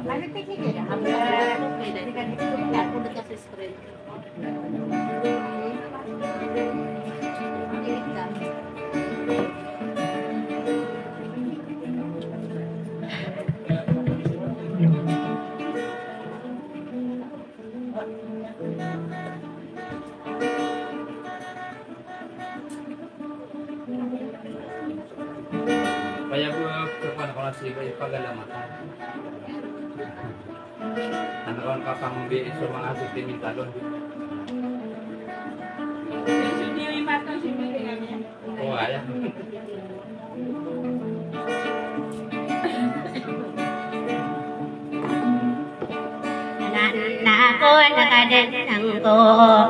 Ano tingin niya? Hindi ka dito ako kasi spread. Kaya ko na siya pagalamatan. Ano kan kakambi sa mga sentimentalon. Hindi yung matang si Miriam niya. Oo, kaya. Ako nakadetang ko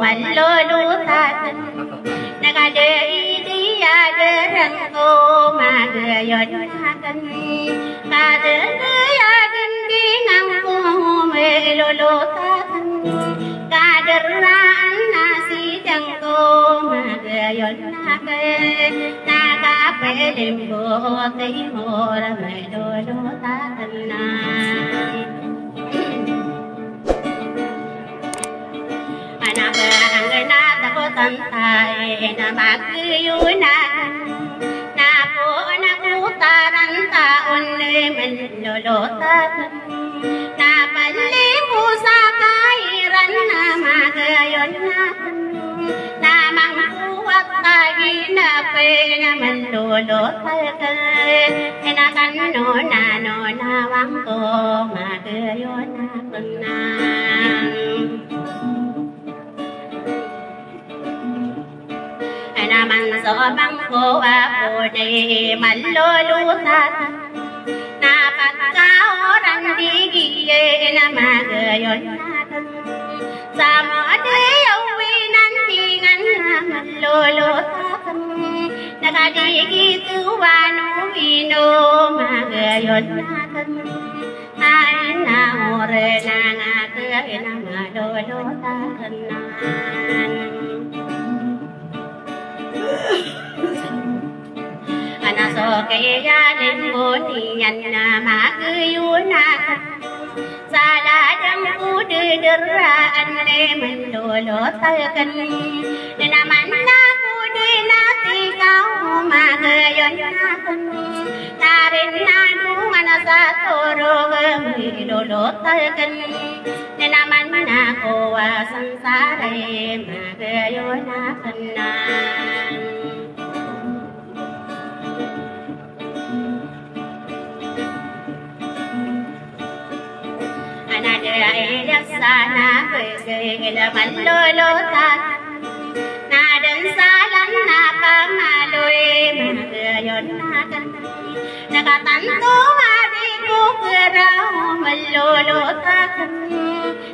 malulutatan. Nakadeidiyadan ko magayonakan. Kadeidiyadan dinang ko melulutatan. Kaderaan nasidang ko magayonakan. Nakapelimbo timur melulutatan na. Tantay na magkuyunan na po nakutaran taon manlulutan na palimu sa kairan na magayon natin na mangkuwat tayo na pinamandulutan na kano na nawang ko magayon natin na. Naman sobang ko ako di malulutan na pagkaoran digiye na magayon natin sa mga diyawinan tingan na malulutan nakadigituan uwino magayon natin ay na ore na nga kaya na malulutan na. Anaso kaya lingkunian na maguyunan sa ladang kudidiraan na manlulutan na naman na kudinatigaw magayon natin narin na dungan sa turog manlulutan na naman na kuwasan sa rin magayon natin na. Nadailas sana kaya manlulutan nadan salan na pangaloy magayon natin nakatanto ko karaw manlulutan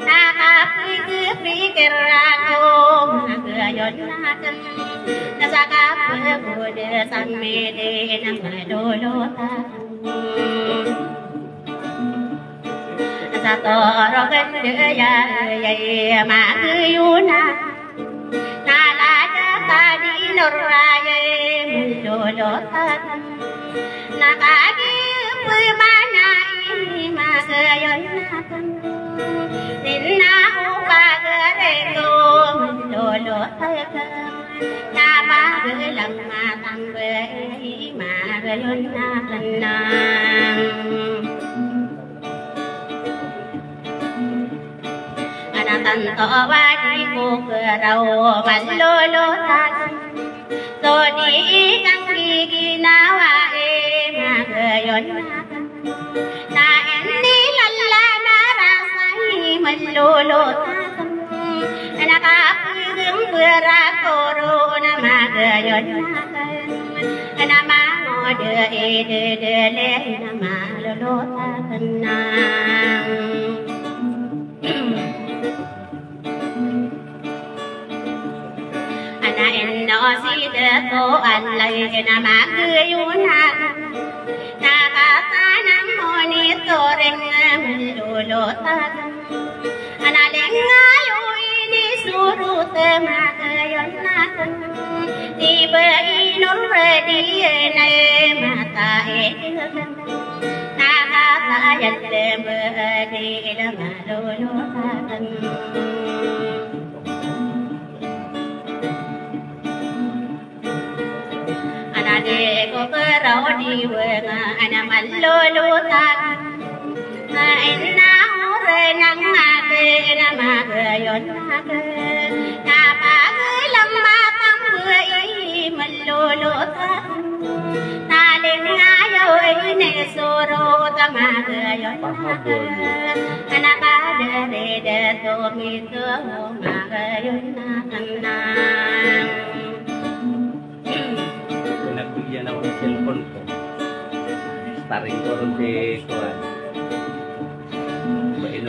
nakapikir ako magayon natin nasakapagudesan mede ng manlulutan sa torogan daya maguyunan nalada kadinuraya mululutan nakagipmanay magayon natin ninako pagareko mululutan napagalang matang bay magayon natin na. Tanto wadi ko karaw manlulutan so di kang giginawa magayon na hindi lala narasay manlulutan nakapaging berakoro na magayon na mangodele na malulutan na. Ko alay na maguyunan nakatanang monitoring malulutan analing ngayo inisurut magayon natin di ba inuradi na matae na ayat berde lama lolo takan anade ko perodi wenga ana malolo takan inna renang ake nama yon ake nama lamma tambui malolo takan taling ayo ini soro tamaga yon ake anak ada de to mito maga yon akan Nagbigyan ako ng cellphone ko. Staring ko rin si Kuan.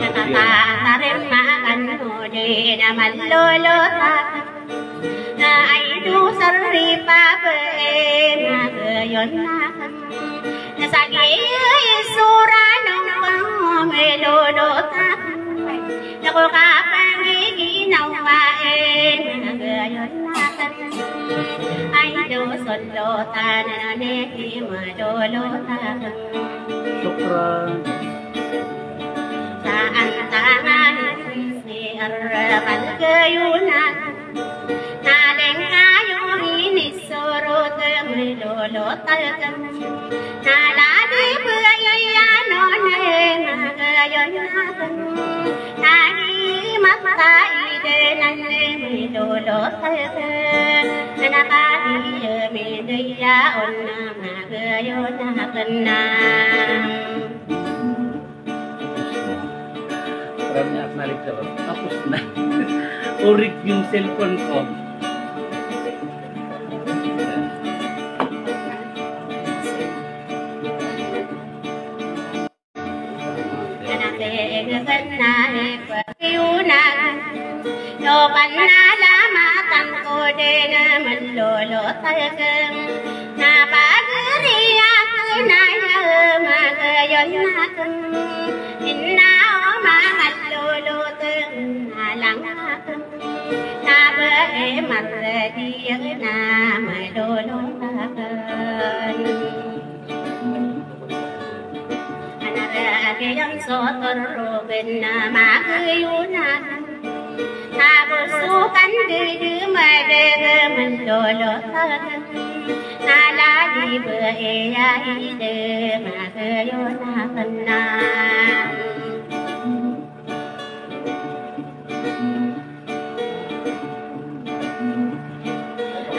Nakatarin makan mo di naman lolo takan na ay dusari papain magayon nakan nasagi isura ng may lolo takan naku kapangiginaw main magayon nakan ay dusot lotan na neti malolo takan Sukran. Saan tangan si arabal kayunan naling kayo inisurot milolo talagang naladi bayayano na magayon natin nari mataide milolo talagang nakadiya midayaon na magayon natin na Maraming at narik sa tapos na. Urik yung cellphone ko. Kanatigagan na ipagkiunan Lopan na lamatang ko din naman lolo talagang napagriyak na magayon natin Inao mga lolo alang natin Nabae maradiyak na malolo takan Anaragayang sotorobin na makayunan Nabusukan dumadagaman lolo takan Nalali baeyaide magayunakan na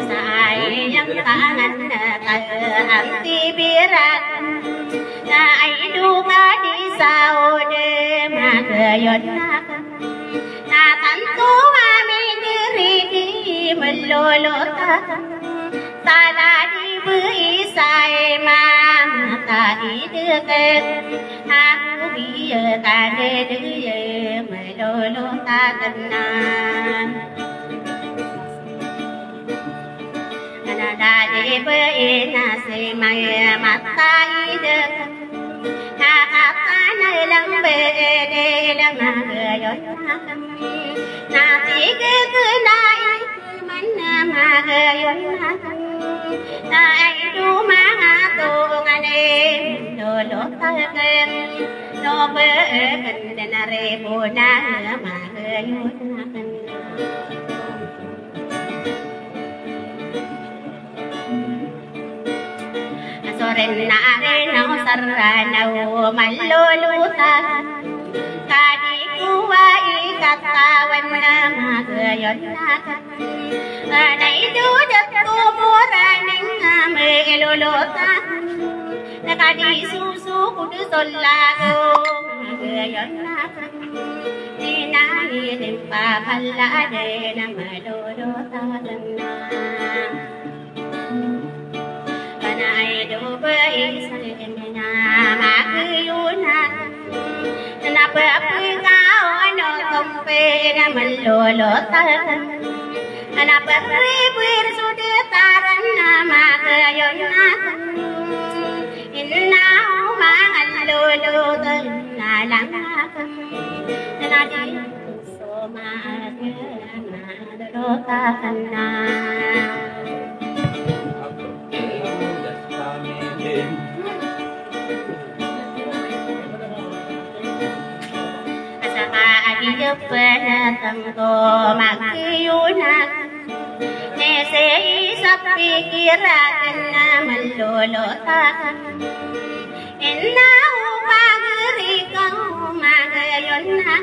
Sayang tangan na ang tibirat Na ay duka di saode magayon nakan Natanto amin diri di malolo takan Sala di buisay mamata ideket Aku biya tade diya malolo takan na Dadi beina si maya matai dek, nakatan lang bede lang magayon nakan, nati kekenai mana magayon nakan, nai rumah tungane lolo takan, lobe kendenare bona magayon nakan. Soren nare nau sarranau malulutan Kadi kuwai katawan na magayon nakan Anay dudak tumuraning melulutan Nakadi susukod solago magayon nakan Tinahilim papalade na malulutan na Panay dubai sa limina makayunan Napapagaw ano kumpe na malolo talagang Napapibir sudetaran na magayon natin Inao mga lulutan na lang natin Nanadin so maaga na lulutan na chụp tầng cô mặc yuna nè sẽ sắp đi kia ra kena mình lolo ta enna upa gri kau ma yuna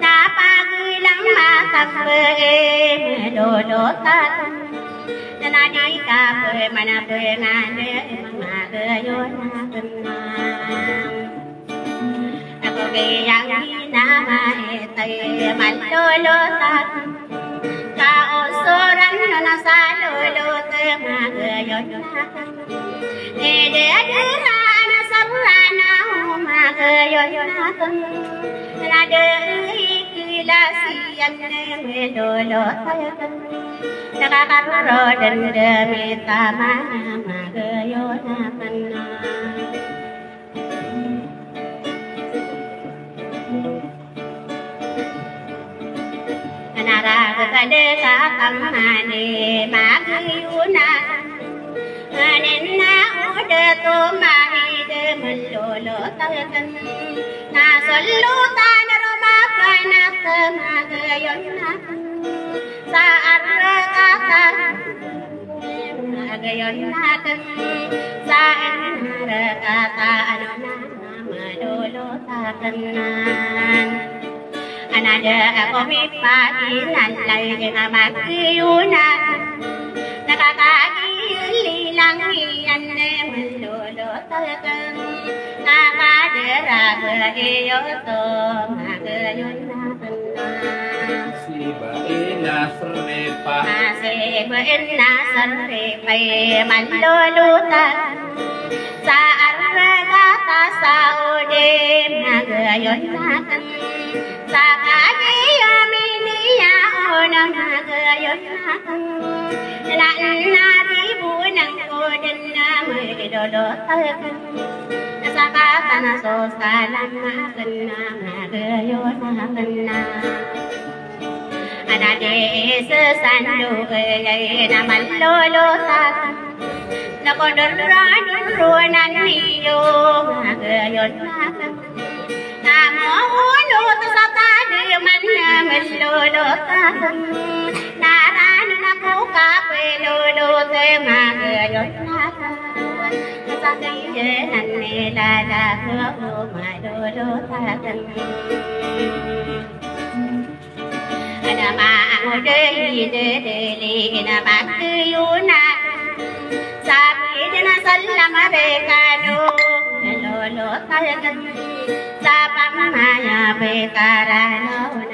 ta pa gri lang ma tak lolo ta na đi ca bơi mà na bơi ngàn mà yuna aku yang nama tay malolo ta ka osoran na sa lolo te magayon e de adira na sarana magayon na de kilasian ne lolo ta nakakaro dendami tama magayon na Nara ka kamane magiyuna anenna ude to mahide mallolo tagan na sallu tanaro makana magayonna sa arraka magayonna sa arraka anona malolo tagan anada ako mipati nalay na magiyuna nakakagili lang iyan malolo talagang nakadera iyo to magiyuna siba inasrepa siba inasrepa malolo sa arragata sa udim magiyuna sa kanya miniya onang magayon na naribu ng kodan na magdodotag sa katana so salam na magayon na anade sa sandu ay na malolotag na kodorran niyo magayon na mo sa tadi mana melolo tahan narano na buka pelolo te magayon sa tiyan nila ko malolo tahan ada mau deli na bagiyuna sabi na salama bekano lolo tahan sa pamaya bekarano